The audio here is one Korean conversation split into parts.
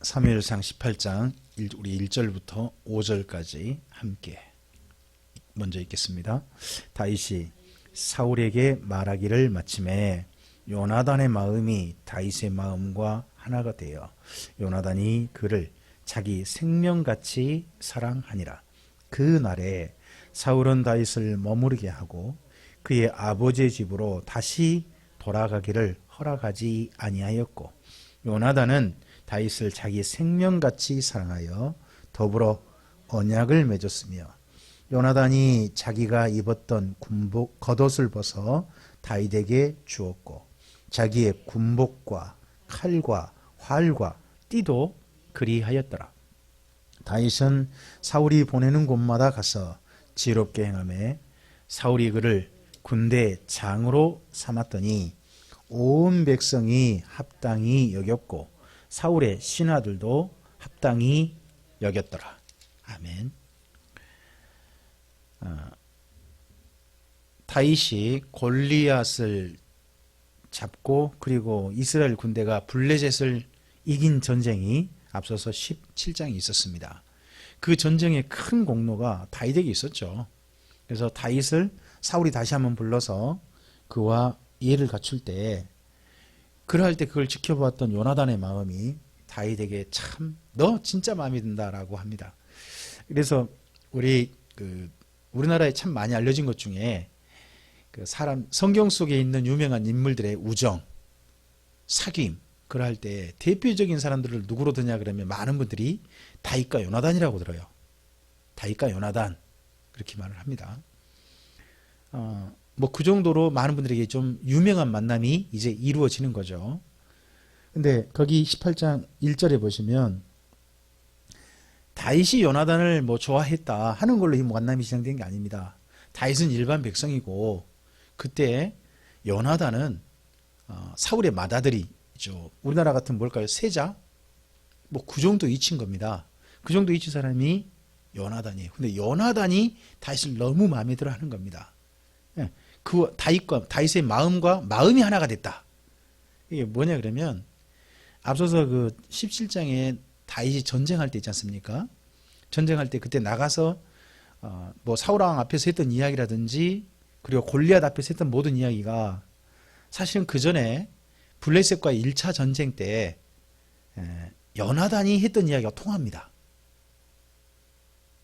사무엘상 18장 우리 1절부터 5절까지 함께 먼저 읽겠습니다. 다윗이 사울에게 말하기를 마침에 요나단의 마음이 다윗의 마음과 하나가 되어 요나단이 그를 자기 생명같이 사랑하니라. 그 날에 사울은 다윗을 머무르게 하고 그의 아버지의 집으로 다시 돌아가기를 허락하지 아니하였고, 요나단은 다윗을 자기 생명같이 사랑하여 더불어 언약을 맺었으며, 요나단이 자기가 입었던 군복 겉옷을 벗어 다윗에게 주었고, 자기의 군복과 칼과 활과 띠도 그리하였더라. 다윗은 사울이 보내는 곳마다 가서 지혜롭게 행하며 사울이 그를 군대 장으로 삼았더니 온 백성이 합당히 여겼고 사울의 신하들도 합당히 여겼더라. 아멘. 다윗이 골리앗을 잡고 그리고 이스라엘 군대가 블레셋을 이긴 전쟁이 앞서서 17장이 있었습니다. 그 전쟁의 큰 공로가 다윗에게 있었죠. 그래서 다윗을 사울이 다시 한번 불러서 그와 이해를 갖출 때, 그럴 때 그걸 지켜보았던 요나단의 마음이 다윗에게 참 너 진짜 마음에 든다라고 합니다. 그래서 우리나라에 참 많이 알려진 것 중에 성경 속에 있는 유명한 인물들의 우정, 사귐, 그럴 때 대표적인 사람들을 누구로 드냐 그러면 많은 분들이 다윗과 요나단이라고 들어요. 다윗과 요나단 그렇게 말을 합니다. 그 정도로 많은 분들에게 좀 유명한 만남이 이제 이루어지는 거죠. 근데 거기 18장 1절에 보시면 다윗이 요나단을 좋아했다 하는 걸로 이 만남이 시작된 게 아닙니다. 다윗은 일반 백성이고 그때 요나단은 사울의 맏아들이죠. 우리나라 같은 뭘까요? 세자? 그 정도 위치인 겁니다. 그 정도 위치 사람이 요나단이에요. 근데 요나단이 다윗을 너무 마음에 들어 하는 겁니다. 그 다윗의 마음이 하나가 됐다. 이게 뭐냐 그러면 앞서서 그 17장에 다윗이 전쟁할 때 있지 않습니까? 전쟁할 때 그때 나가서 사울왕 앞에서 했던 이야기라든지 그리고 골리앗 앞에서 했던 모든 이야기가 사실은 그 전에 블레셋과의 1차 전쟁 때 요나단이 했던 이야기가 통합니다.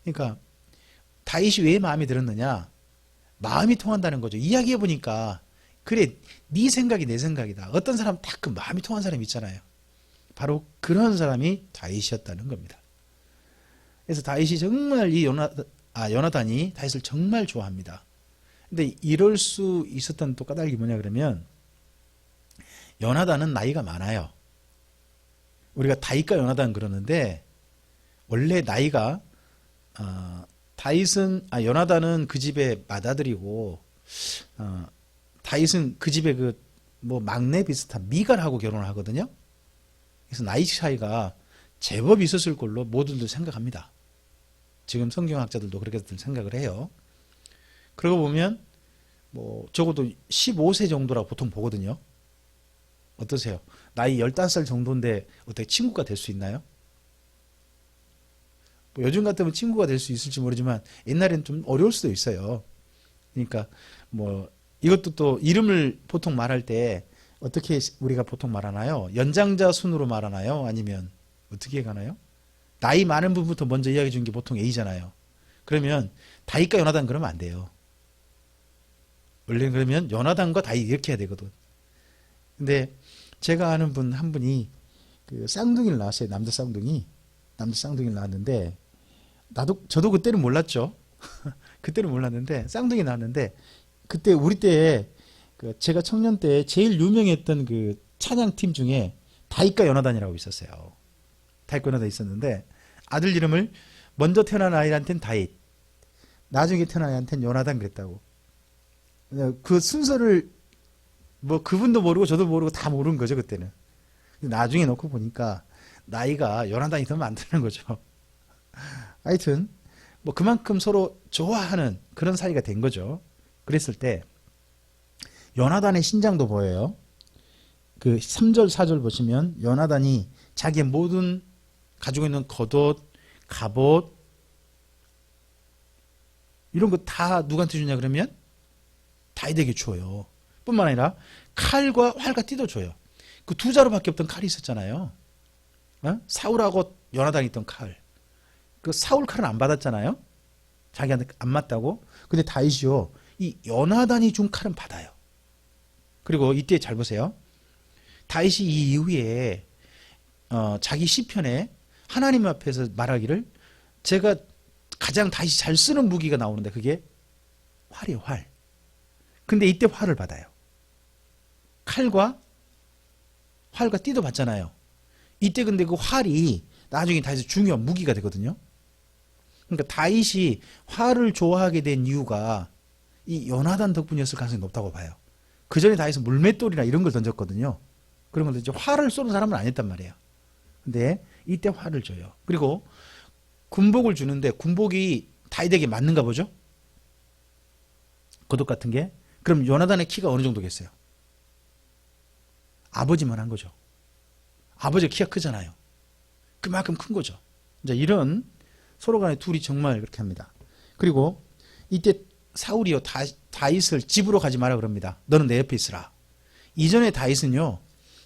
그러니까 다윗이 왜 마음에 들었느냐? 마음이 통한다는 거죠. 이야기해 보니까 그래, 네 생각이 내 생각이다. 어떤 사람 딱 그 마음이 통한 사람 있잖아요. 바로 그런 사람이 다윗이었다는 겁니다. 그래서 다윗이 정말 요나단이 다윗을 정말 좋아합니다. 근데 이럴 수 있었던 또 까닭이 뭐냐 그러면 요나단은 나이가 많아요. 우리가 다윗과 요나단 그러는데 원래 나이가 요나단은 그 집의 맏아들이고 다윗은 그 집의 막내 비슷한 미갈하고 결혼을 하거든요. 그래서 나이 차이가 제법 있었을 걸로 모두들 생각합니다. 지금 성경학자들도 그렇게들 생각을 해요. 그러고 보면 적어도 15세 정도라고 보통 보거든요. 어떠세요? 나이 15살 정도인데 어떻게 친구가 될 수 있나요? 요즘 같으면 친구가 될 수 있을지 모르지만 옛날에는 좀 어려울 수도 있어요. 그러니까 이것도 또 이름을 보통 말할 때 어떻게 우리가 보통 말하나요? 연장자 순으로 말하나요? 아니면 어떻게 가나요? 나이 많은 분부터 먼저 이야기해 준 게 보통 A잖아요. 그러면 다윗과 요나단 그러면 안 돼요. 원래 그러면 요나단과 다윗 이렇게 해야 되거든. 근데 제가 아는 분 한 분이 쌍둥이를 낳았어요. 남자 쌍둥이를 낳았는데 저도 그때는 몰랐죠. 그때는 몰랐는데 쌍둥이 낳았는데 그때 우리 때 제가 청년 때 제일 유명했던 그 찬양팀 중에 다윗과 요나단이라고 있었어요. 다윗과 요나단이 있었는데 아들 이름을 먼저 태어난 아이한테는 다윗, 나중에 태어난 아이한테는 요나단 그랬다고. 그 순서를 그분도 모르고 저도 모르고 다 모르는 거죠 그때는. 나중에 놓고 보니까 나이가 요나단이 더 많다는 거죠. 하여튼 그만큼 서로 좋아하는 그런 사이가 된 거죠. 그랬을 때 요나단의 신장도 보여요. 그 3절 4절 보시면 요나단이 자기의 모든 가지고 있는 겉옷, 갑옷 이런 거 다 누구한테 주냐 그러면 다윗에게 줘요. 뿐만 아니라 칼과 활과 띠도 줘요. 그 두 자루밖에 없던 칼이 있었잖아요. 사울하고 요나단이 있던 칼. 그 사울 칼은 안 받았잖아요. 자기한테 안 맞다고. 근데 다윗이요, 이 요나단이 준 칼은 받아요. 그리고 이때 잘 보세요. 다윗이 이 이후에 자기 시편에 하나님 앞에서 말하기를, 제가 가장 다윗이 잘 쓰는 무기가 나오는데 그게 활이에요, 활. 근데 이때 활을 받아요. 칼과 띠도 받잖아요. 이때 근데 그 활이 나중에 다윗의 중요한 무기가 되거든요. 그러니까 다윗이 활을 좋아하게 된 이유가 이 요나단 덕분이었을 가능성이 높다고 봐요. 그 전에 다윗은 물맷돌이나 이런 걸 던졌거든요. 그런 걸 던져 활을 쏘는 사람은 아니었단 말이에요. 근데 이때 활을 줘요. 그리고 군복을 주는데 군복이 다윗에게 맞는가 보죠? 겉옷 같은 게. 그럼 요나단의 키가 어느 정도겠어요? 아버지만 한 거죠. 아버지가 키가 크잖아요. 그만큼 큰 거죠. 이제 이런 서로 간에 둘이 정말 그렇게 합니다. 그리고 이때 사울이요, 다윗을 집으로 가지 마라 그럽니다. 너는 내 옆에 있으라. 이전에 다윗은요,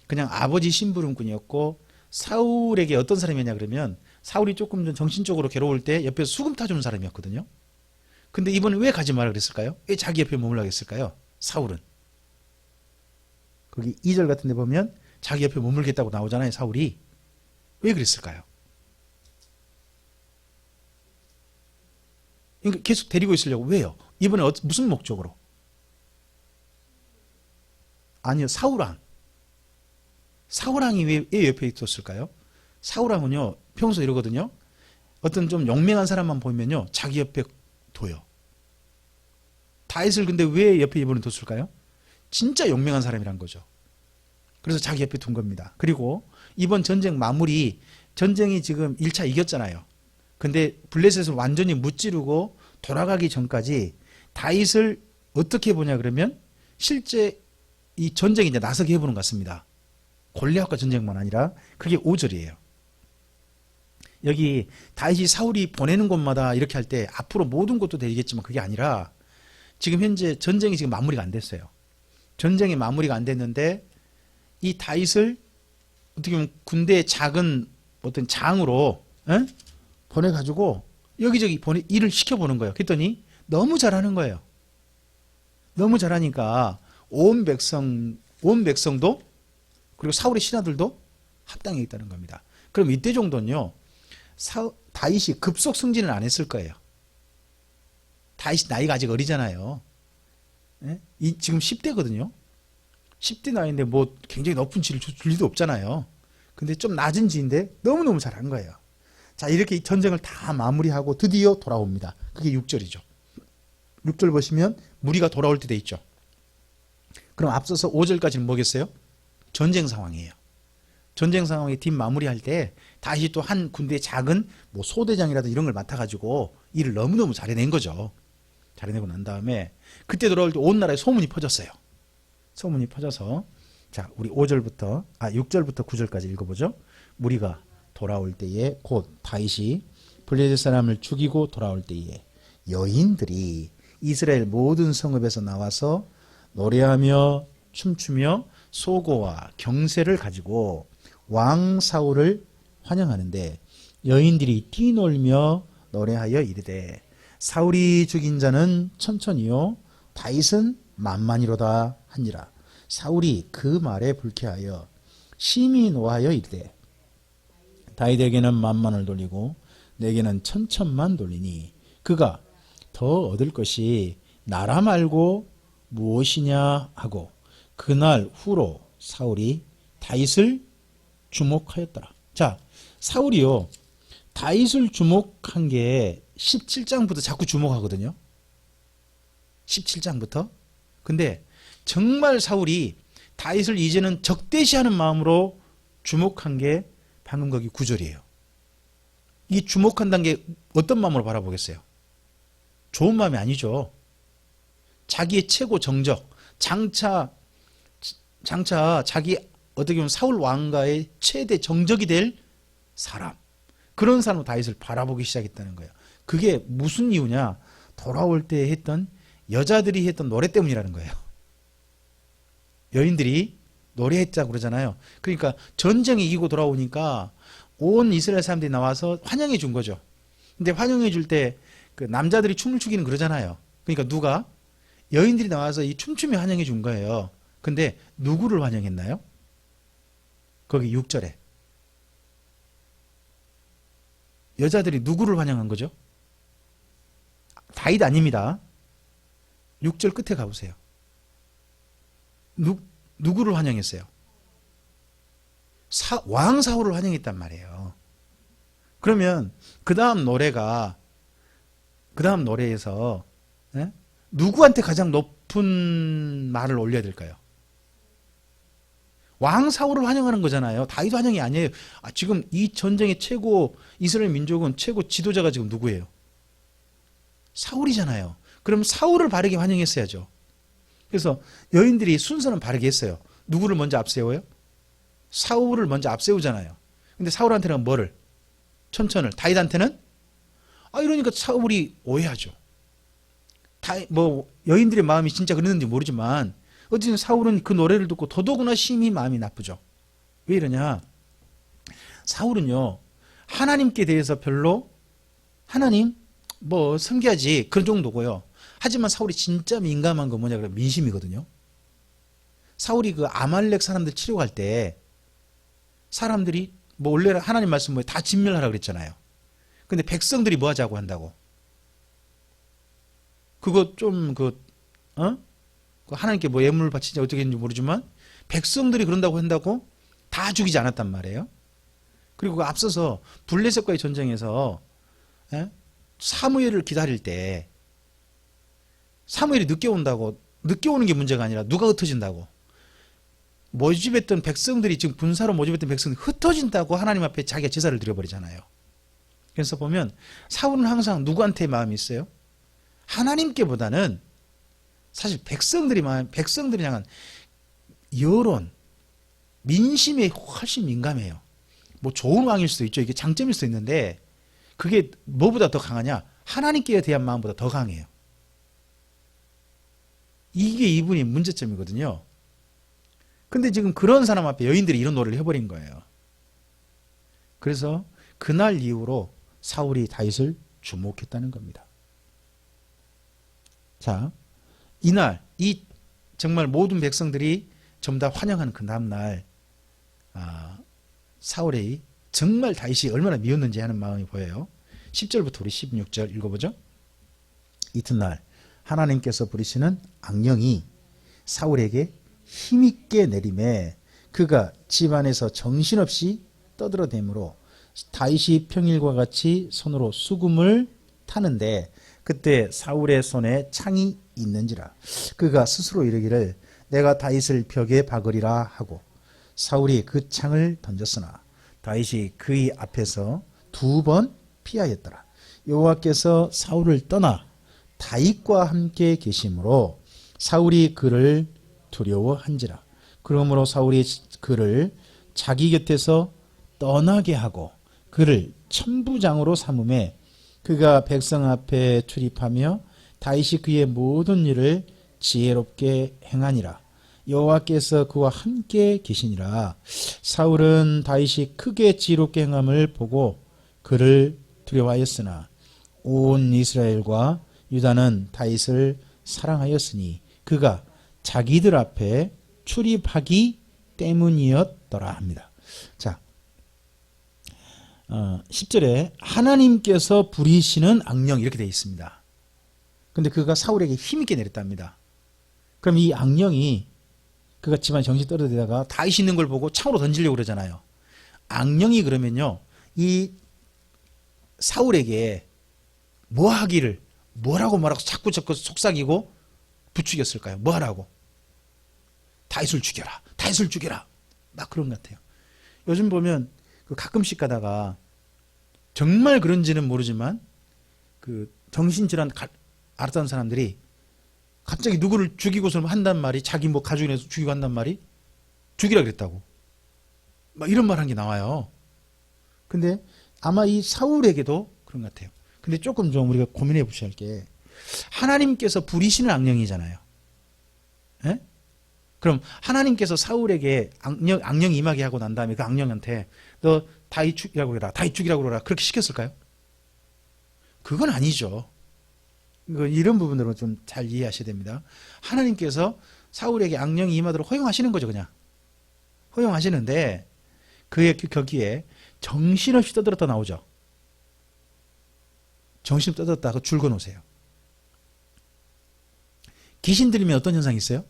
그냥 아버지 심부름꾼이었고, 사울에게 어떤 사람이었냐 그러면, 사울이 조금 좀 정신적으로 괴로울 때 옆에서 수금 타주는 사람이었거든요. 근데 이번에 왜 가지 마라 그랬을까요? 왜 자기 옆에 머물라고 했을까요? 사울은. 거기 2절 같은 데 보면 자기 옆에 머물겠다고 나오잖아요, 사울이. 왜 그랬을까요? 그러니까 계속 데리고 있으려고. 왜요? 이번에 무슨 목적으로? 아니요, 사울왕이 왜 옆에 있었을까요? 사울왕은요, 평소 이러거든요. 어떤 좀 용맹한 사람만 보면요, 자기 옆에 둬요. 다윗을 근데 왜 옆에 이번에 뒀을까요? 진짜 용맹한 사람이란 거죠. 그래서 자기 옆에 둔 겁니다. 그리고 이번 전쟁 마무리, 전쟁이 지금 1차 이겼잖아요. 근데 블레셋을 완전히 무찌르고 돌아가기 전까지 다윗을 어떻게 보냐 그러면 실제 이 전쟁이 이제 나서게 해보는 것 같습니다. 골리앗과 전쟁만 아니라. 그게 5절이에요. 여기 다윗이 사울이 보내는 곳마다 이렇게 할 때 앞으로 모든 것도 되겠지만 그게 아니라 지금 현재 전쟁이 지금 마무리가 안 됐어요. 전쟁이 마무리가 안 됐는데 이 다윗을 어떻게 보면 군대의 작은 어떤 장으로 보내가지고 여기저기 일을 시켜보는 거예요. 그랬더니 너무 잘하는 거예요. 너무 잘하니까 온 백성도 그리고 사울의 신하들도 합당해 있다는 겁니다. 그럼 이때 정도는요, 다윗이 급속 승진을 안 했을 거예요. 다윗이 나이가 아직 어리잖아요. 지금 10대거든요. 10대 나이인데 뭐 굉장히 높은 지를 줄 리도 없잖아요. 근데 좀 낮은 지인데 너무너무 잘한 거예요. 자, 이렇게 전쟁을 다 마무리하고 드디어 돌아옵니다. 그게 6절이죠. 6절 보시면 무리가 돌아올 때 돼 있죠. 그럼 앞서서 5절까지는 뭐겠어요? 전쟁 상황이에요. 전쟁 상황이 뒷 마무리할 때 다시 또 한 군대의 작은 뭐 소대장이라든 이런 걸 맡아가지고 일을 너무너무 잘해낸 거죠. 잘해내고 난 다음에 그때 돌아올 때 온 나라에 소문이 퍼졌어요. 소문이 퍼져서, 자, 우리 6절부터 9절까지 읽어보죠. 무리가 돌아올 때에 곧 다윗이 블레셋 사람을 죽이고 돌아올 때에 여인들이 이스라엘 모든 성읍에서 나와서 노래하며 춤추며 소고와 경세를 가지고 왕 사울을 환영하는데 여인들이 뛰놀며 노래하여 이르되 사울이 죽인 자는 천천히요 다윗은 만만이로다 하니라. 사울이 그 말에 불쾌하여 심히 노하여 이르되 다윗에게는 만만을 돌리고 내게는 천천만 돌리니 그가 더 얻을 것이 나라 말고 무엇이냐 하고 그날 후로 사울이 다윗을 주목하였더라. 자, 사울이요, 다윗을 주목한 게 17장부터 자꾸 주목하거든요. 17장부터. 근데 정말 사울이 다윗을 이제는 적대시하는 마음으로 주목한 게 방금 거기 9절이에요. 이 주목한다는 게 어떤 마음으로 바라보겠어요? 좋은 마음이 아니죠. 자기의 최고 정적, 장차 자기 어떻게 보면 사울 왕가의 최대 정적이 될 사람, 그런 사람으로 다윗을 바라보기 시작했다는 거예요. 그게 무슨 이유냐? 돌아올 때 했던 여자들이 했던 노래 때문이라는 거예요. 여인들이 노래했자고 그러잖아요. 그러니까 전쟁이 이기고 돌아오니까 온 이스라엘 사람들이 나와서 환영해 준 거죠. 근데 환영해 줄 때 그 남자들이 춤을 추기는 그러잖아요. 그러니까 누가? 여인들이 나와서 이 춤추며 환영해 준 거예요. 근데 누구를 환영했나요? 거기 6절에 여자들이 누구를 환영한 거죠? 다윗 아닙니다. 6절 끝에 가보세요. 누구를 환영했어요? 왕 사울을 환영했단 말이에요. 그러면 그 다음 노래에서 누구한테 가장 높은 말을 올려야 될까요? 왕 사울을 환영하는 거잖아요. 다윗 환영이 아니에요. 지금 이 전쟁의 최고 이스라엘 민족은 최고 지도자가 지금 누구예요? 사울이잖아요. 그럼 사울을 바르게 환영했어야죠. 그래서 여인들이 순서는 바르게 했어요. 누구를 먼저 앞세워요? 사울을 먼저 앞세우잖아요. 근데 사울한테는 뭐를? 천천을. 다윗한테는? 이러니까 사울이 오해하죠. 여인들의 마음이 진짜 그랬는지 모르지만 어쨌든 사울은 그 노래를 듣고 더더구나 심히 마음이 나쁘죠. 왜 이러냐? 사울은요, 하나님께 대해서 별로 하나님 섬겨야지 그런 정도고요. 하지만 사울이 진짜 민감한 건 뭐냐 그러면 민심이거든요. 사울이 그 아말렉 사람들 치료할 때 사람들이 원래 하나님 말씀 다 진멸하라 그랬잖아요. 근데 백성들이 뭐 하자고 한다고? 그거 좀 하나님께 예물을 바치지 어떻게 했는지 모르지만 백성들이 그런다고 한다고 다 죽이지 않았단 말이에요. 그리고 앞서서 블레셋과의 전쟁에서 사무엘을 기다릴 때 사무엘이 늦게 오는 게 문제가 아니라 누가 흩어진다고? 모집했던 백성들이 지금 분사로 모집했던 백성들이 흩어진다고 하나님 앞에 자기가 제사를 드려버리잖아요. 그래서 보면 사울은 항상 누구한테 마음이 있어요? 하나님께보다는 사실 백성들이 향한 여론, 민심에 훨씬 민감해요. 좋은 왕일 수도 있죠. 이게 장점일 수도 있는데 그게 뭐보다 더 강하냐? 하나님께 대한 마음보다 더 강해요. 이게 이분이 문제점이거든요. 근데 지금 그런 사람 앞에 여인들이 이런 노래를 해버린 거예요. 그래서 그날 이후로 사울이 다윗을 주목했다는 겁니다. 자, 이날 정말 모든 백성들이 전부 다 환영하는 그 다음날 사울이 정말 다윗이 얼마나 미웠는지 하는 마음이 보여요. 10절부터 우리 16절 읽어보죠. 이튿날 하나님께서 부리시는 악령이 사울에게 힘있게 내림에 그가 집안에서 정신없이 떠들어대므로 다윗이 평일과 같이 손으로 수금을 타는데 그때 사울의 손에 창이 있는지라 그가 스스로 이르기를 내가 다윗을 벽에 박으리라 하고 사울이 그 창을 던졌으나 다윗이 그의 앞에서 2번 피하였더라. 여호와께서 사울을 떠나 다윗과 함께 계심으로 사울이 그를 두려워한지라. 그러므로 사울이 그를 자기 곁에서 떠나게 하고 그를 천부장으로 삼음에 그가 백성 앞에 출입하며 다윗이 그의 모든 일을 지혜롭게 행하니라. 여호와께서 그와 함께 계시니라. 사울은 다윗이 크게 지혜롭게 행함을 보고 그를 두려워하였으나 온 이스라엘과 유다는 다윗을 사랑하였으니 그가 자기들 앞에 출입하기 때문이었더라 합니다. 자, 10절에 하나님께서 부리시는 악령 이렇게 되어 있습니다. 근데 그가 사울에게 힘있게 내렸답니다. 그럼 이 악령이 그가 집안 정신 떨어지다가 다윗이 있는 걸 보고 창으로 던지려고 그러잖아요. 악령이 그러면요, 이 사울에게 뭐라고 자꾸 속삭이고 부추겼을까요? 뭐 하라고? 다윗을 죽여라. 다윗을 죽여라. 막 그런 것 같아요. 요즘 보면 가끔씩 가다가 정말 그런지는 모르지만 그 정신질환 앓았던 사람들이 갑자기 누구를 죽이고서 한단 말이 자기 가족이라서 죽이고 한단 말이 죽이라 그랬다고. 막 이런 말 한 게 나와요. 근데 아마 이 사울에게도 그런 것 같아요. 근데 조금 좀 우리가 고민해 보셔야 할 게, 하나님께서 부리시는 악령이잖아요. 예? 그럼 하나님께서 사울에게 악령 임하게 하고 난 다음에 그 악령한테 너 다윗 죽이라고 해라, 다윗 죽이라고 그러라, 그렇게 시켰을까요? 그건 아니죠. 이런 부분으로 좀 잘 이해하셔야 됩니다. 하나님께서 사울에게 악령이 임하도록 허용하시는 거죠, 그냥. 허용하시는데 그의 거기에 정신없이 떠들었다 나오죠. 정신없이 떠들었다 줄 그어놓으세요. 귀신 들리면 어떤 현상이 있어요?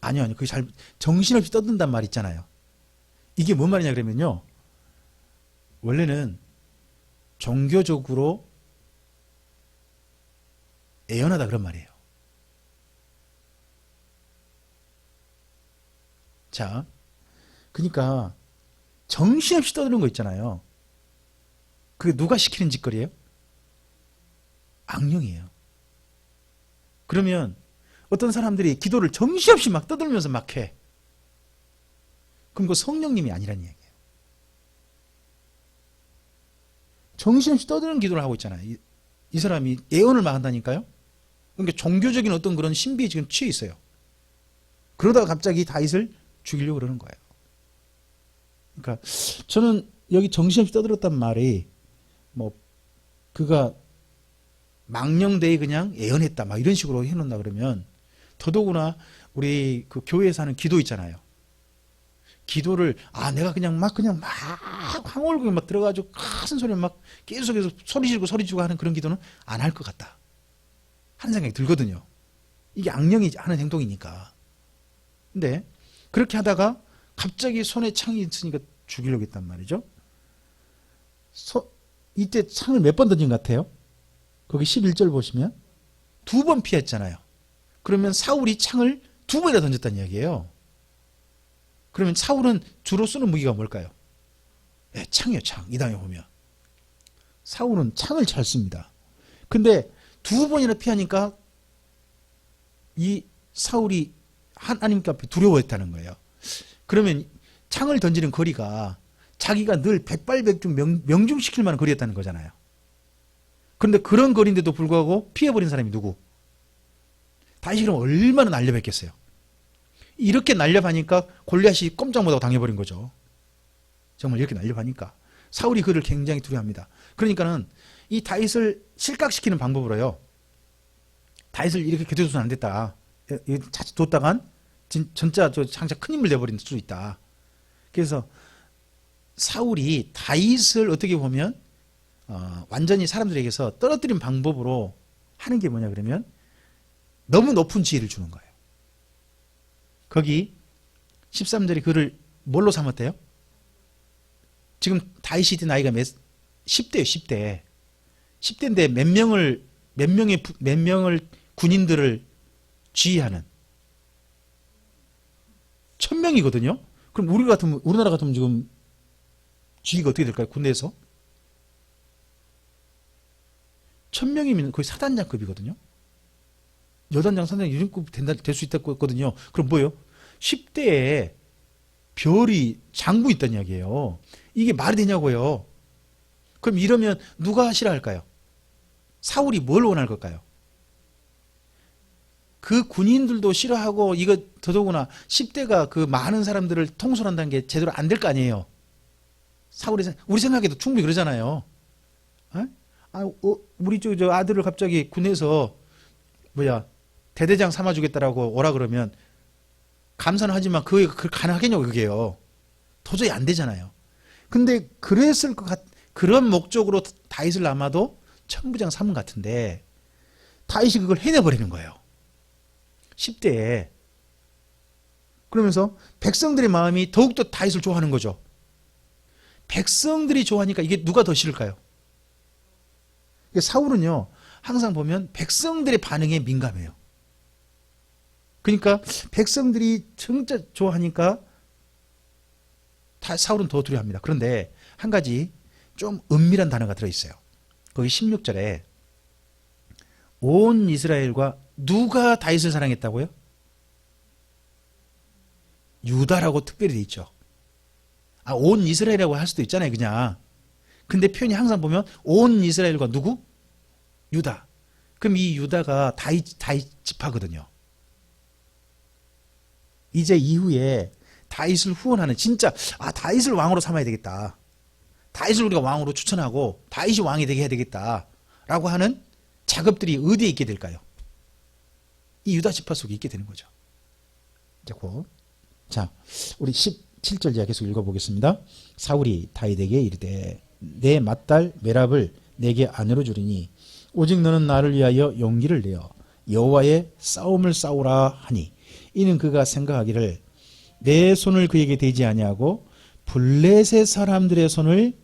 아니요. 그게 정신없이 떠든단 말 있잖아요. 이게 뭔 말이냐 그러면요, 원래는 종교적으로 애연하다 그런 말이에요. 자, 그러니까 정신없이 떠드는 거 있잖아요. 그게 누가 시키는 짓거리예요? 악령이에요. 그러면 어떤 사람들이 기도를 정신없이 막 떠들면서 막 해. 그럼 그 성령님이 아니란 얘기예요. 정신없이 떠드는 기도를 하고 있잖아요. 이 사람이 예언을 막 한다니까요. 그러니까 종교적인 어떤 그런 신비에 지금 취해 있어요. 그러다가 갑자기 다윗을 죽이려고 그러는 거예요. 그러니까 저는 여기 정신없이 떠들었단 말이 뭐 그가 망령되이 그냥 예언했다 막 이런 식으로 해놓는다 그러면, 더더구나 우리 그 교회에서 하는 기도 있잖아요. 기도를 내가 그냥 막 황홀하게 막 들어가지고 큰 소리 막 계속해서 소리 지르고 하는 그런 기도는 안 할 것 같다 하는 생각이 들거든요. 이게 악령이 하는 행동이니까. 근데 그렇게 하다가 갑자기 손에 창이 있으니까 죽이려고 했단 말이죠. 이때 창을 몇 번 던진 것 같아요? 거기 11절 보시면 2번 피했잖아요. 그러면 사울이 창을 2번이나 던졌다는 이야기예요. 그러면 사울은 주로 쓰는 무기가 뭘까요? 네, 창이에요, 창. 이 다음에 보면 사울은 창을 잘 씁니다. 근데 2번이나 피하니까 이 사울이 하나님께 앞에 두려워했다는 거예요. 그러면 창을 던지는 거리가 자기가 늘 백발백중 명중시킬 만한 거리였다는 거잖아요. 그런데 그런 거리인데도 불구하고 피해버린 사람이 누구? 다윗이 그럼 얼마나 날려봤겠어요. 이렇게 날려보니까 골리앗이 꼼짝 못하고 당해버린 거죠. 정말 이렇게 날려보니까 사울이 그를 굉장히 두려워합니다. 그러니까는 이 다윗을 실각시키는 방법으로요, 다윗을 이렇게 교대줘서는 안 됐다, 자칫 뒀다간 진짜 장차 큰 인물 되어버릴 수 있다. 그래서 사울이 다윗을 어떻게 보면 완전히 사람들에게서 떨어뜨린 방법으로 하는 게 뭐냐 그러면, 너무 높은 지위를 주는 거예요. 거기 13절에 그를 뭘로 삼았대요? 지금 다윗이 때 나이가 10대예요. 10대. 10대인데 몇 명을 군인들을 지휘하는 1000명이거든요. 그럼 우리나라 같으면 지금 지휘가 어떻게 될까요? 군대에서 1000명이면 거의 사단장급이거든요. 여단장, 사단장 이름급 될 수 있다고 했거든요. 그럼 뭐예요? 10대에 별이 장부 있다는 이야기예요. 이게 말이 되냐고요. 그럼 이러면 누가 싫어할까요? 사울이 뭘 원할 걸까요? 그 군인들도 싫어하고, 이거 더더구나 10대가 그 많은 사람들을 통솔한다는 게 제대로 안 될 거 아니에요. 우리 생각에도 충분히 그러잖아요. 우리 저 아들을 갑자기 군에서 대대장 삼아주겠다라고 오라 그러면 감사는 하지만 그게 가능하겠냐고, 그게요. 도저히 안 되잖아요. 근데 그랬을 것 그런 목적으로 다윗을 아마도 천부장 삼은 같은데, 다윗이 그걸 해내버리는 거예요. 10대에. 그러면서 백성들의 마음이 더욱더 다윗을 좋아하는 거죠. 백성들이 좋아하니까 이게 누가 더 싫을까요? 사울은요, 항상 보면 백성들의 반응에 민감해요. 그러니까 백성들이 진짜 좋아하니까 사울은 더 두려워합니다. 그런데 한 가지 좀 은밀한 단어가 들어있어요. 거기 16절에 온 이스라엘과 누가 다윗을 사랑했다고요? 유다라고 특별히 돼 있죠. 온 이스라엘이라고 할 수도 있잖아요, 그냥. 근데 표현이 항상 보면 온 이스라엘과 누구? 유다. 그럼 이 유다가 다윗 지파거든요. 이제 이후에 다윗을 후원하는 진짜 다윗을 왕으로 삼아야 되겠다. 다윗을 우리가 왕으로 추천하고 다윗이 왕이 되게 해야 되겠다라고 하는 작업들이 어디에 있게 될까요? 이 유다 지파 속에 있게 되는 거죠. 자, 우리 17절 이하 계속 읽어보겠습니다. 사울이 다윗에게 이르되 내 맏딸 메랍을 내게 아내로 주리니 오직 너는 나를 위하여 용기를 내어 여호와의 싸움을 싸우라 하니 이는 그가 생각하기를 내 손을 그에게 대지 아니하고 블레셋 사람들의 손을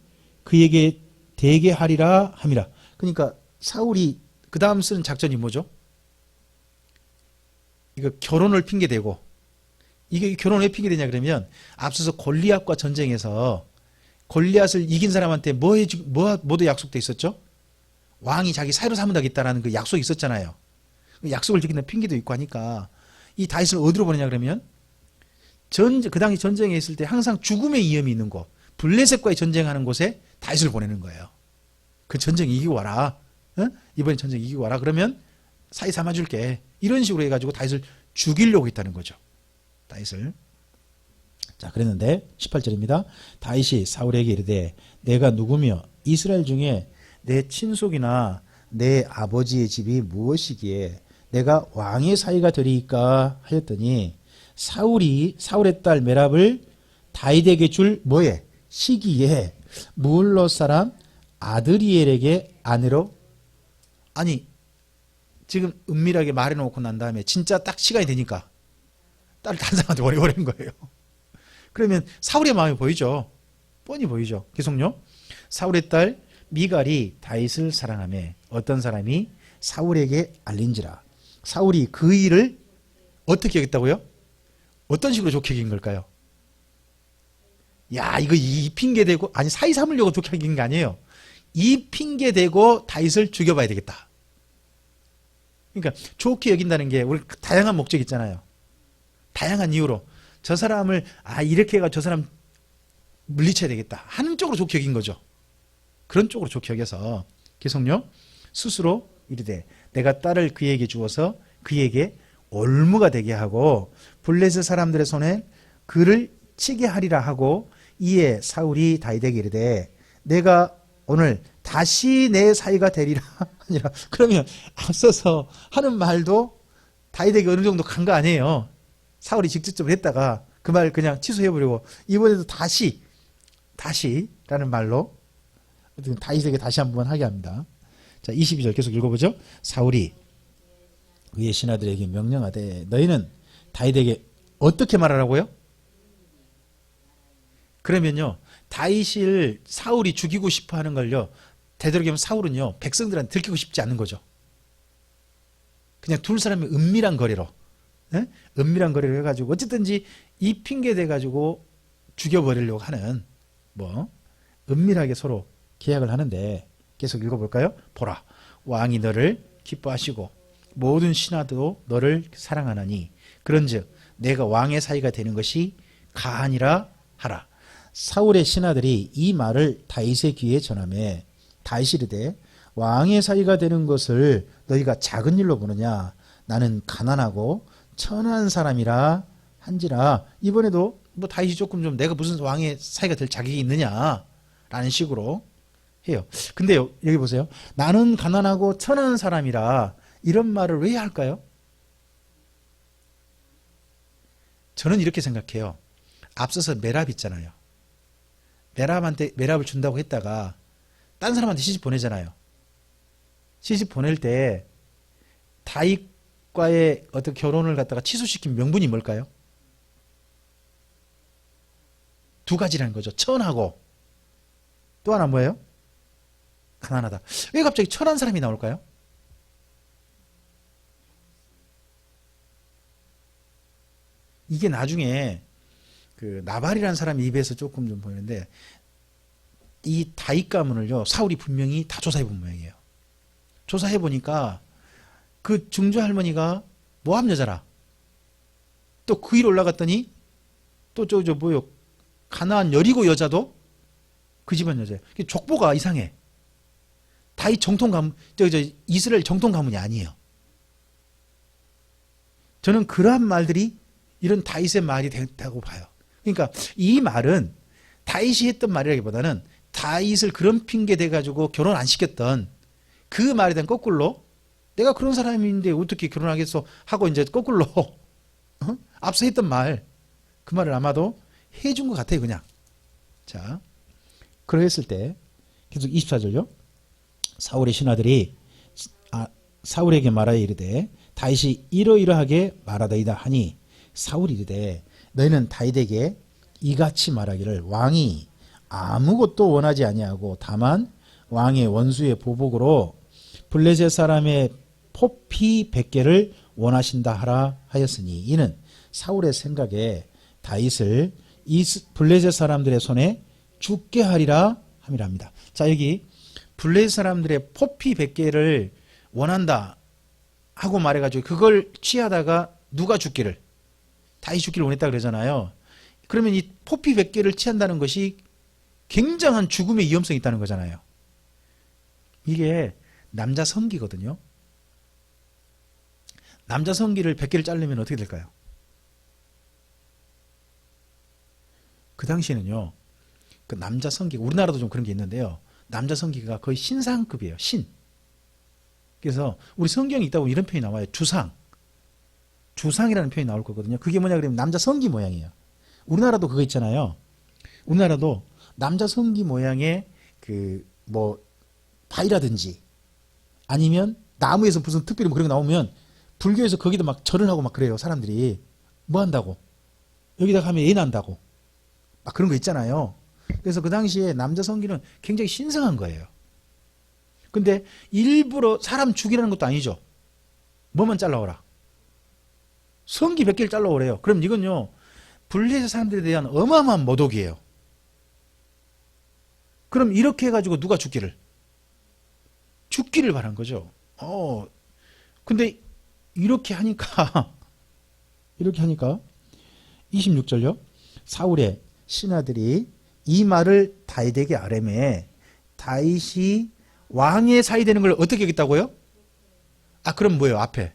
그에게 대게 하리라 함이라. 그러니까 사울이 그 다음 쓰는 작전이 뭐죠? 이거 결혼을 핑계대고, 이게 결혼을 왜 핑계대냐 그러면 앞서서 골리앗과 전쟁에서 골리앗을 이긴 사람한테 뭐도 약속돼 있었죠? 왕이 자기 사위로 삼는다겠다라는 그 약속이 있었잖아요. 그 약속을 지키는 핑계도 있고 하니까 이 다윗을 어디로 보내냐 그러면 그 당시 전쟁에 있을 때 항상 죽음의 위험이 있는 곳, 블레셋과의 전쟁하는 곳에 다윗을 보내는 거예요. 그 전쟁 이기고 와라. 이번에 전쟁 이기고 와라. 그러면 사위 삼아줄게. 이런 식으로 해가지고 다윗을 죽이려고 했다는 거죠. 다윗을. 자, 그랬는데 18절입니다. 다윗이 사울에게 이르되 내가 누구며 이스라엘 중에 내 친속이나 내 아버지의 집이 무엇이기에 내가 왕의 사위가 되리이까 하였더니 사울의 딸 메랍을 다윗에게 줄 뭐에 시기에 무울롯 사람 아드리엘에게 아내로. 아니 지금 은밀하게 말해놓고 난 다음에 진짜 딱 시간이 되니까 딸을 다른 사람한테 버려버린 거예요. 그러면 사울의 마음이 보이죠. 뻔히 보이죠. 계속요. 사울의 딸 미갈이 다윗을 사랑하며 어떤 사람이 사울에게 알린지라. 사울이 그 일을 어떻게 여겼다고요? 어떤 식으로 좋게 여긴 걸까요? 야, 이거 이 핑계 대고, 아니 사위 삼으려고 좋게 여긴 게 아니에요. 이 핑계 대고 다윗을 죽여봐야 되겠다. 그러니까 좋게 여긴다는 게 우리 다양한 목적이 있잖아요. 다양한 이유로 저 사람을 이렇게 해가 저 사람 물리쳐야 되겠다 하는 쪽으로 좋게 여긴 거죠. 그런 쪽으로 좋게 여겨서 계속요. 스스로 이르되 내가 딸을 그에게 주어서 그에게 올무가 되게 하고 블레셋 사람들의 손에 그를 치게 하리라 하고 이에 사울이 다윗에게 이르되 내가 오늘 다시 내 사위가 되리라 하니라. 그러면 앞서서 하는 말도 다윗에게 어느 정도 간 거 아니에요. 사울이 직접적으로 했다가 그 말 그냥 취소해버리고 이번에도 다시라는 말로 다윗에게 다시 한번 하게 합니다. 자, 22절 계속 읽어보죠. 사울이 그의 신하들에게 명령하되 너희는 다윗에게 어떻게 말하라고요? 그러면요 다윗을 사울이 죽이고 싶어 하는 걸요 되도록이면 사울은요 백성들한테 들키고 싶지 않는 거죠. 그냥 둘 사람의 은밀한 거래로 은밀한 거래로 해가지고 어쨌든지 이 핑계 대가지고 죽여버리려고 하는 은밀하게 서로 계약을 하는데 계속 읽어볼까요? 보라 왕이 너를 기뻐하시고 모든 신하도 너를 사랑하나니 그런즉 내가 왕의 사위가 되는 것이 가하니라 하라. 사울의 신하들이 이 말을 다윗의 귀에 전하매 다윗이 이르되 왕의 사위가 되는 것을 너희가 작은 일로 보느냐 나는 가난하고 천한 사람이라 한지라. 이번에도 다윗이 조금 좀 내가 무슨 왕의 사위가 될 자격이 있느냐라는 식으로 해요. 근데 여기 보세요. 나는 가난하고 천한 사람이라 이런 말을 왜 할까요? 저는 이렇게 생각해요. 앞서서 메랍 있잖아요. 메랍을 준다고 했다가 딴 사람한테 시집 보내잖아요. 시집 보낼 때 다윗과의 어떤 결혼을 갖다가 취소시킨 명분이 뭘까요? 두 가지라는 거죠. 천하고 또 하나 뭐예요? 가난하다. 왜 갑자기 천한 사람이 나올까요? 이게 나중에 그 나발이라는 사람 입에서 조금 좀 보이는데 이 다윗 가문을요 사울이 분명히 다 조사해 본 모양이에요. 조사해 보니까 그 증조 할머니가 모압 여자라. 또 그 일 올라갔더니 또 뭐요 가나안 여리고 여자도 그 집안 여자예요. 족보가 이상해. 다윗 정통 가문, 이스라엘 정통 가문이 아니에요. 저는 그러한 말들이 이런 다윗의 말이 됐다고 봐요. 그러니까 이 말은 다윗이 했던 말이라기보다는 다윗을 그런 핑계 대가지고 결혼 안 시켰던 그 말에 대한 거꾸로 내가 그런 사람인데 어떻게 결혼하겠어 하고 이제 거꾸로 앞서 했던 말, 그 말을 아마도 해준 것 같아요, 그냥. 자, 그러했을 때 계속 24절요. 사울의 신하들이 사울에게 말하여 이르되 다윗이 이러이러하게 말하더이다 하니 사울이 이르되 너희는 다윗에게 이같이 말하기를 왕이 아무것도 원하지 아니하고 다만 왕의 원수의 보복으로 블레셋 사람의 포피 100개를 원하신다 하라 하였으니 이는 사울의 생각에 다윗을 이 블레셋 사람들의 손에 죽게 하리라 함이랍니다. 자, 여기 블레셋 사람들의 포피 100개를 원한다 하고 말해가지고 그걸 취하다가 누가 죽기를, 다윗이 죽기를 원했다 그러잖아요. 그러면 이 포피 100개를 취한다는 것이 굉장한 죽음의 위험성이 있다는 거잖아요. 이게 남자 성기거든요. 남자 성기를 100개를 자르면 어떻게 될까요? 그 당시에는요, 그 남자 성기가, 우리나라도 좀 그런 게 있는데요, 남자 성기가 거의 신상급이에요. 신. 그래서 우리 성경에 있다 보면 이런 표현이 나와요. 주상이라는 표현이 나올 거거든요. 그게 뭐냐 그러면 남자 성기 모양이에요. 우리나라도 그거 있잖아요. 우리나라도 남자 성기 모양의 바위라든지 아니면 나무에서 무슨 특별히 그런 거 나오면 불교에서 거기다 막 절을 하고 막 그래요. 사람들이 뭐 한다고, 여기다 가면 애 난다고 막 그런 거 있잖아요. 그래서 그 당시에 남자 성기는 굉장히 신성한 거예요. 근데 일부러 사람 죽이라는 것도 아니죠. 뭐만 잘라오라, 성기 100개를 잘라오래요. 그럼 이건요, 블레셋 사람들에 대한 어마어마한 모독이에요. 그럼 이렇게 해가지고 누가 죽기를 바란 거죠. 근데 이렇게 하니까 26절요. 사울의 신하들이 이 말을 다윗에게 아뢰매 다윗이 왕의 사이 되는 걸 어떻게 하겠다고요? 그럼 뭐예요? 앞에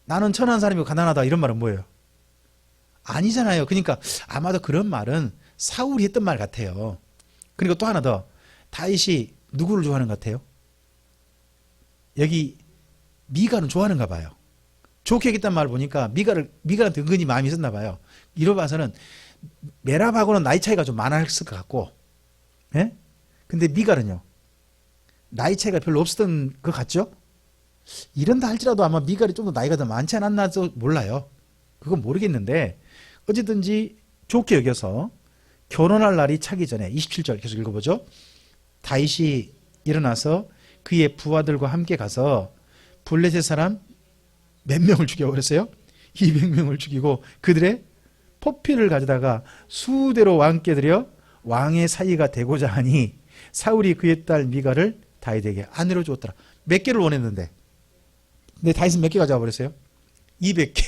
나는 천한 사람이고 가난하다 이런 말은 뭐예요? 아니잖아요. 그러니까 아마도 그런 말은 사울이 했던 말 같아요. 그리고 또 하나 더, 다윗이 누구를 좋아하는 것 같아요? 여기 미갈은 좋아하는가 봐요. 좋게 했단 말을 보니까 미갈한테 은근히 마음이 있었나 봐요. 이러 봐서는 메랍하고는 나이 차이가 좀 많았을 것 같고, 예? 근데 미갈은요, 나이 차이가 별로 없었던 것 같죠? 이런다 할지라도 아마 미갈이 좀 더 나이가 더 많지 않았나도 몰라요. 그건 모르겠는데 어쨌든지 좋게 여겨서 결혼할 날이 차기 전에 27절 계속 읽어보죠. 다윗이 일어나서 그의 부하들과 함께 가서 블레셋 사람 몇 명을 죽여버렸어요? 200명을 죽이고 그들의 포피를 가져다가 수대로 왕께 드려 왕의 사이가 되고자 하니 사울이 그의 딸 미갈을 다윗에게 아내로 주었더라. 몇 개를 원했는데, 근데 다윗은 몇 개 가져와 버렸어요? 200개.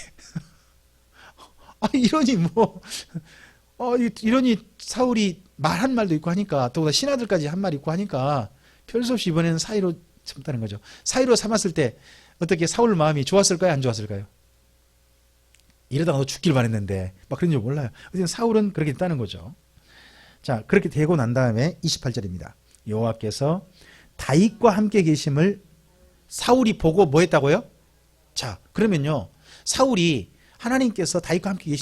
이러니 사울이 말한 말도 있고 하니까, 또보다 신하들까지 한 말 있고 하니까 별 수 없이 이번에는 사이로 삼다는 거죠. 사이로 삼았을 때 어떻게 사울 마음이 좋았을까요? 안 좋았을까요? 이러다가 너 죽길 바랬는데 막 그런 줄 몰라요. 어쨌든 사울은 그렇게 됐다는 거죠. 자, 그렇게 되고 난 다음에 28절입니다. 여호와께서 다윗과 함께 계심을 사울이 보고 뭐 했다고요? 자, 그러면요, 사울이 하나님께서 다윗과 함께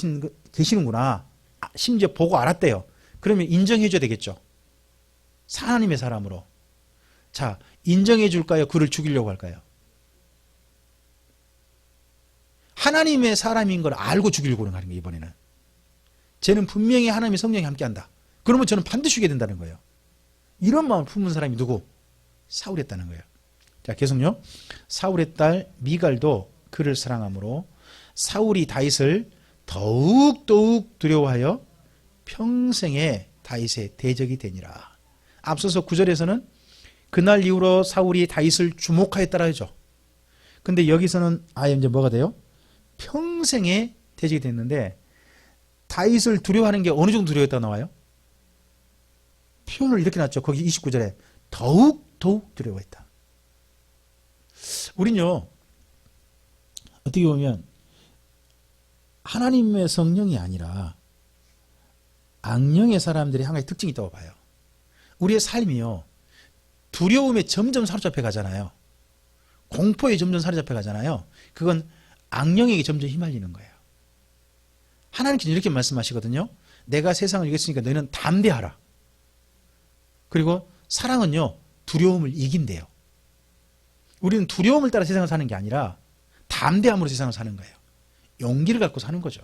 계시는구나, 심지어 보고 알았대요. 그러면 인정해줘야 되겠죠. 하나님의 사람으로. 자, 인정해 줄까요? 그를 죽이려고 할까요? 하나님의 사람인 걸 알고 죽이려고 하는 거예요. 이번에는 쟤는 분명히 하나님의 성령이 함께한다, 그러면 저는 반드시 죽여야 된다는 거예요. 이런 마음을 품은 사람이 누구? 사울이었다는 거예요. 자, 계속요. 사울의 딸 미갈도 그를 사랑하므로 사울이 다윗을 더욱 두려워하여 평생에 다윗의 대적이 되니라. 앞서서 9절에서는 그날 이후로 사울이 다윗을 주목하였다라 하죠. 근데 여기서는 아예 이제 뭐가 돼요? 평생에 대적이 됐는데, 다윗을 두려워하는 게 어느 정도 두려웠다고 나와요? 표현을 이렇게 놨죠. 거기 29절에 더욱 두려워했다. 우린요, 어떻게 보면 하나님의 성령이 아니라 악령의 사람들이 한 가지 특징이 있다고 봐요. 우리의 삶이요, 두려움에 점점 사로잡혀 가잖아요. 공포에 점점 사로잡혀 가잖아요. 그건 악령에게 점점 휘말리는 거예요. 하나님께서 이렇게 말씀하시거든요. 내가 세상을 이겼으니까 너희는 담대하라. 그리고 사랑은요, 두려움을 이긴대요. 우리는 두려움을 따라 세상을 사는 게 아니라 담대함으로 세상을 사는 거예요. 용기를 갖고 사는 거죠.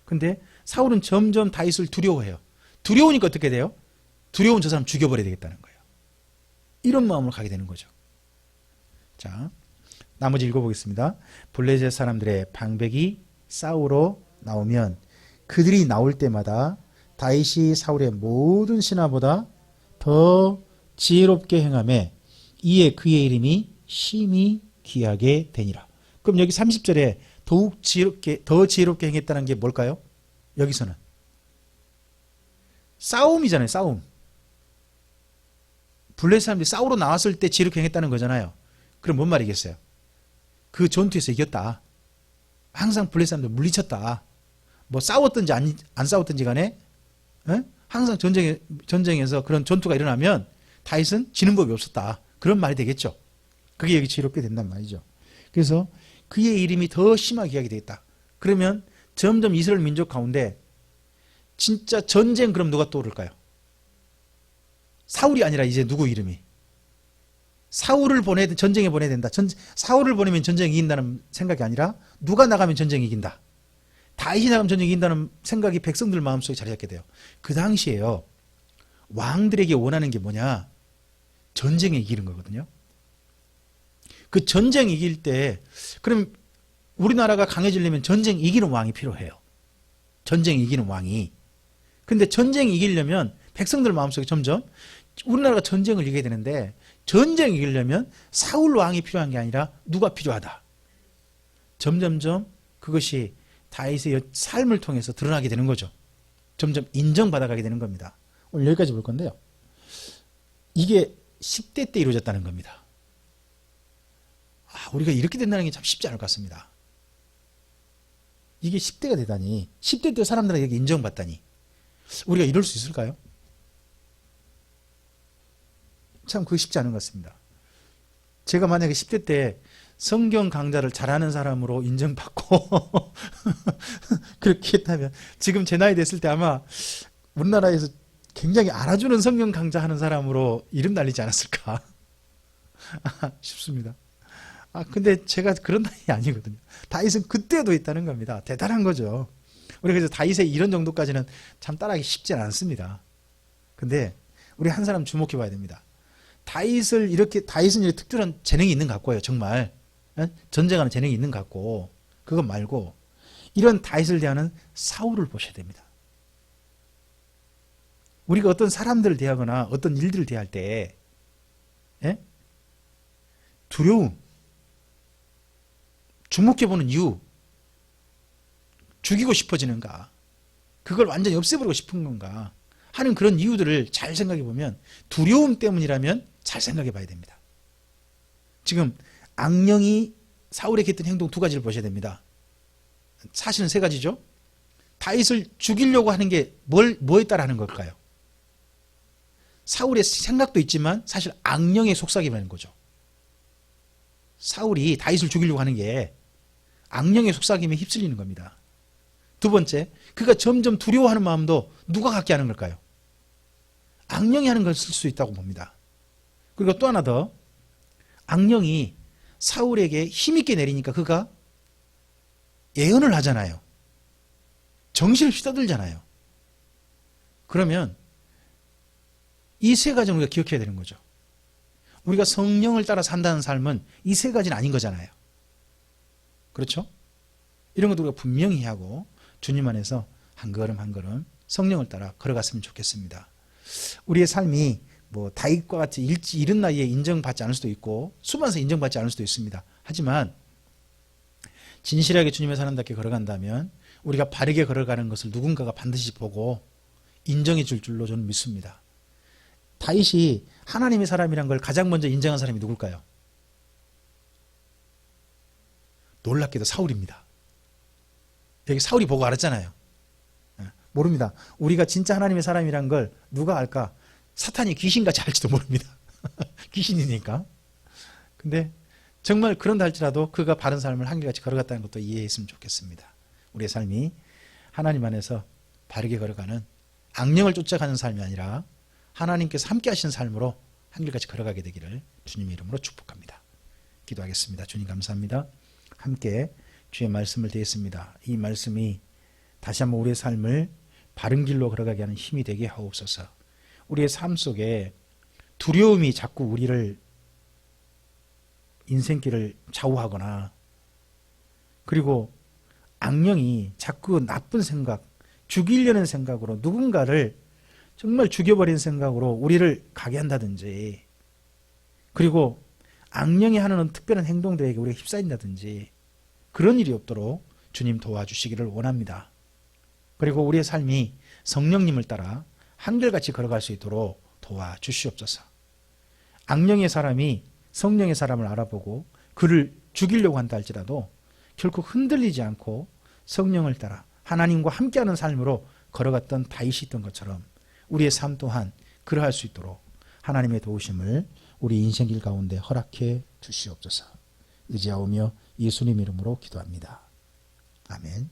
근데 사울은 점점 다윗을 두려워해요. 두려우니까 어떻게 돼요? 두려운 저 사람 죽여버려야 되겠다는 거예요. 이런 마음으로 가게 되는 거죠. 자, 나머지 읽어보겠습니다. 블레셋 사람들의 방백이 싸우러 나오면 그들이 나올 때마다 다윗이 사울의 모든 신하보다 더 지혜롭게 행하매 이에 그의 이름이 심히 귀하게 되니라. 그럼 여기 30절에 더욱 지혜롭게, 더 지혜롭게 행했다는 게 뭘까요? 여기서는 싸움이잖아요. 싸움. 블레셋 사람들이 싸우러 나왔을 때 지혜롭게 행했다는 거잖아요. 그럼 뭔 말이겠어요? 그 전투에서 이겼다. 항상 블레셋 사람들 물리쳤다. 뭐 싸웠든지 안 싸웠든지 간에 항상 전쟁에서 그런 전투가 일어나면 다윗은 지는 법이 없었다. 그런 말이 되겠죠. 그게 여기 지혜롭게 된단 말이죠. 그래서 그의 이름이 더 심하게 하게 되겠다. 그러면 점점 이스라엘 민족 가운데 진짜 전쟁, 그럼 누가 떠오를까요? 사울이 아니라 이제 누구 이름이? 사울을 전쟁에 보내야 된다. 사울을 보내면 전쟁이 이긴다는 생각이 아니라 누가 나가면 전쟁이 이긴다. 다윗이 나가면 전쟁이 이긴다는 생각이 백성들 마음속에 자리 잡게 돼요. 그 당시에요, 왕들에게 원하는 게 뭐냐? 전쟁에 이기는 거거든요. 그 전쟁 이길 때, 그럼 우리나라가 강해지려면 전쟁 이기는 왕이 필요해요. 전쟁 이기는 왕이. 근데 전쟁 이기려면 백성들 마음속에 점점 우리나라가 전쟁을 이겨야 되는데, 전쟁 이기려면 사울 왕이 필요한 게 아니라 누가 필요하다. 점점점 그것이 다윗의 삶을 통해서 드러나게 되는 거죠. 점점 인정받아가게 되는 겁니다. 오늘 여기까지 볼 건데요. 이게 10대 때 이루어졌다는 겁니다. 우리가 이렇게 된다는 게 참 쉽지 않을 것 같습니다. 이게 10대가 되다니, 10대 때 사람들에게 인정받다니, 우리가 이럴 수 있을까요? 참 그거 쉽지 않은 것 같습니다. 제가 만약에 10대 때 성경 강좌를 잘하는 사람으로 인정받고 그렇게 했다면 지금 제 나이 됐을 때 아마 우리나라에서 굉장히 알아주는 성경 강좌하는 사람으로 이름 날리지 않았을까 싶습니다. 근데 제가 그런 나이 아니거든요. 다윗은 그때도 있다는 겁니다. 대단한 거죠. 우리 그래서 다윗의 이런 정도까지는 참 따라하기 쉽지 않습니다. 근데 우리 한 사람 주목해 봐야 됩니다. 다윗은 이렇게 특별한 재능이 있는 것 같고요. 정말 전쟁하는 재능이 있는 것 같고, 그것 말고 이런 다윗을 대하는 사울을 보셔야 됩니다. 우리가 어떤 사람들을 대하거나 어떤 일들을 대할 때 두려움, 주목해보는 이유, 죽이고 싶어지는가, 그걸 완전히 없애버리고 싶은 건가 하는 그런 이유들을 잘 생각해 보면, 두려움 때문이라면 잘 생각해 봐야 됩니다. 지금 악령이 사울에게 했던 행동 두 가지를 보셔야 됩니다. 사실은 세 가지죠. 다윗을 죽이려고 하는 게 뭐에 따라 하는 걸까요? 사울의 생각도 있지만 사실 악령의 속삭임이라는 거죠. 사울이 다윗을 죽이려고 하는 게 악령의 속삭임에 휩쓸리는 겁니다. 두 번째, 그가 점점 두려워하는 마음도 누가 갖게 하는 걸까요? 악령이 하는 걸 쓸 수 있다고 봅니다. 그리고 또 하나 더, 악령이 사울에게 힘있게 내리니까 그가 예언을 하잖아요. 정신을 휘두들잖아요. 그러면 이 세 가지는 우리가 기억해야 되는 거죠. 우리가 성령을 따라 산다는 삶은 이 세 가지는 아닌 거잖아요. 그렇죠? 이런 것도 우리가 분명히 하고 주님 안에서 한 걸음 한 걸음 성령을 따라 걸어갔으면 좋겠습니다. 우리의 삶이 뭐 다윗과 같이 이른 나이에 인정받지 않을 수도 있고 수많아서 인정받지 않을 수도 있습니다. 하지만 진실하게 주님의 사람답게 걸어간다면 우리가 바르게 걸어가는 것을 누군가가 반드시 보고 인정해 줄 줄로 저는 믿습니다. 다윗이 하나님의 사람이란 걸 가장 먼저 인정한 사람이 누굴까요? 놀랍게도 사울입니다. 여기 사울이 보고 알았잖아요. 모릅니다. 우리가 진짜 하나님의 사람이란 걸 누가 알까? 사탄이 귀신같이 알지도 모릅니다. 귀신이니까. 근데 정말 그런다 할지라도 그가 바른 삶을 한결같이 걸어갔다는 것도 이해했으면 좋겠습니다. 우리의 삶이 하나님 안에서 바르게 걸어가는 악령을 쫓아가는 삶이 아니라 하나님께서 함께 하신 삶으로 한결같이 걸어가게 되기를 주님의 이름으로 축복합니다. 기도하겠습니다. 주님 감사합니다. 함께 주의 말씀을 드리겠습니다. 이 말씀이 다시 한번 우리의 삶을 바른 길로 걸어가게 하는 힘이 되게 하옵소서. 우리의 삶 속에 두려움이 자꾸 우리를 인생길을 좌우하거나 그리고 악령이 자꾸 나쁜 생각, 죽이려는 생각으로 누군가를 정말 죽여버린 생각으로 우리를 가게 한다든지 그리고 악령이 하는 특별한 행동들에게 우리가 휩싸인다든지 그런 일이 없도록 주님 도와주시기를 원합니다. 그리고 우리의 삶이 성령님을 따라 한결같이 걸어갈 수 있도록 도와주시옵소서. 악령의 사람이 성령의 사람을 알아보고 그를 죽이려고 한다 할지라도 결코 흔들리지 않고 성령을 따라 하나님과 함께하는 삶으로 걸어갔던 다윗이 있던 것처럼 우리의 삶 또한 그러할 수 있도록 하나님의 도우심을 우리 인생길 가운데 허락해 주시옵소서. 의지하오며 예수님 이름으로 기도합니다. 아멘.